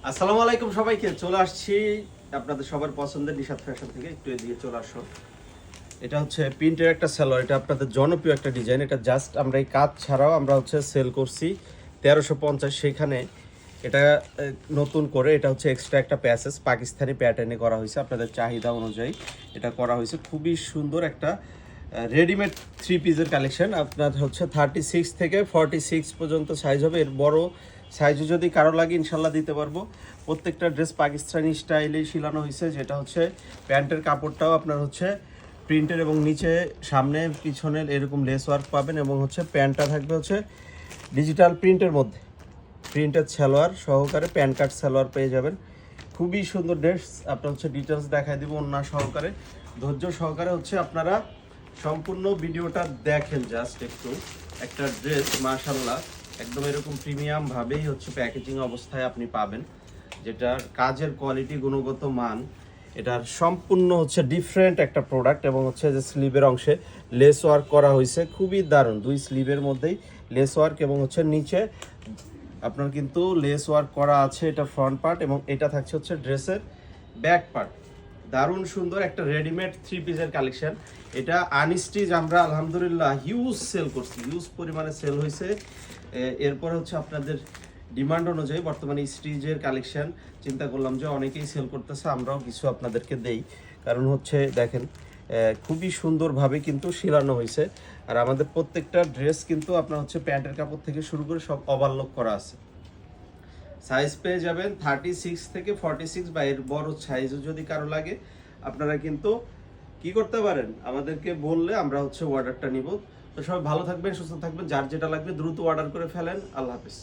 আসসালামু আলাইকুম সবাইকে, চলে আসছি আপনাদের সবার পছন্দের নিশাত ফ্যাশন থেকে। একটু এদিকে চলে আসো। এটা হচ্ছে প্রিন্টের একটা সেলোয়ার, এটা আপনাদের জনপ্রিয় একটা ডিজাইন। এটা জাস্ট আমরা এই কাজ ছাড়াও আমরা হচ্ছে সেল করছি 1350। সেখানে এটা নতুন করে এটা হচ্ছে এক্সট্রা একটা প্যাসেজ পাকিস্তানি প্যাটার্নে করা হয়েছে, আপনাদের চাহিদা অনুযায়ী এটা করা হয়েছে। খুবই সুন্দর একটা রেডিমেড থ্রি পিসের কালেকশন। আপনার হচ্ছে 36 থেকে 46 পর্যন্ত সাইজ হবে। এর বড় সাইজও যদি কারো লাগে ইনশাল্লাহ দিতে পারবো। প্রত্যেকটা ড্রেস পাকিস্তানি স্টাইলেই শিলানো হয়েছে, যেটা হচ্ছে প্যান্টের কাপড়টাও আপনার হচ্ছে প্রিন্টের এবং নিচে সামনে পিছনে এরকম লেস ওয়ার্ক পাবেন, এবং হচ্ছে প্যান্টটা থাকবে হচ্ছে ডিজিটাল প্রিন্টের মধ্যে। প্রিন্টের সালোয়ার সহকারে প্যান কাট সালোয়ার পেয়ে যাবেন। খুবই সুন্দর ড্রেস। আপনার হচ্ছে ডিটেলস দেখাই দিব অন্য সহকারে, ধৈর্য সহকারে হচ্ছে আপনারা সম্পূর্ণ ভিডিওটা দেখেন। জাস্ট একটু একটা ড্রেস মাশাআল্লাহ একদম এরকম প্রিমিয়াম ভাবেই হচ্ছে প্যাকেজিং অবস্থায় আপনি পাবেন, যেটার কাজের কোয়ালিটি গুণগত মান এটার সম্পূর্ণ হচ্ছে ডিফারেন্ট একটা প্রোডাক্ট। এবং হচ্ছে যে স্লিভের অংশে লেস ওয়ার্ক করা হয়েছে, খুবই দারুণ। দুই স্লিভের মধ্যেই লেস ওয়ার্ক এবং হচ্ছে নিচে আপনার কিন্তু লেস ওয়ার্ক করা আছে। এটা ফ্রন্ট পার্ট এবং এটা থাকছে হচ্ছে ড্রেসের ব্যাক পার্ট। দারুণ সুন্দর একটা রেডিমেড থ্রি পিসের কালেকশন। এটা আনস্টিচ আমরা আলহামদুলিল্লাহ হিউজ সেল করছি, হিউজ পরিমাণে সেল হয়েছে। এরপরে হচ্ছে আপনাদের ডিমান্ড অনুযায়ী বর্তমানে স্টিচের কালেকশন চিন্তা করলাম যে অনেকেই সেল করতেছে, আমরাও কিছু আপনাদেরকে দেই। কারণ হচ্ছে দেখেন খুবই সুন্দরভাবে কিন্তু শিলানো হয়েছে। আর আমাদের প্রত্যেকটা ড্রেস কিন্তু আপনার হচ্ছে প্যান্টের কাপড় থেকে শুরু করে সব ওভারলক করা আছে। সাইজ পেয়ে যাবেন 36 থেকে 46, বা এর বড় সাইজও যদি কারো লাগে আপনারা কিন্তু কি করতে পারেন, আমাদেরকে বললে আমরা হচ্ছে অর্ডারটা নিব। তো সবাই ভালো থাকবেন, সুস্থ থাকবেন, যার যেটা লাগবে দ্রুত অর্ডার করে ফেলেন। আল্লাহ হাফেজ।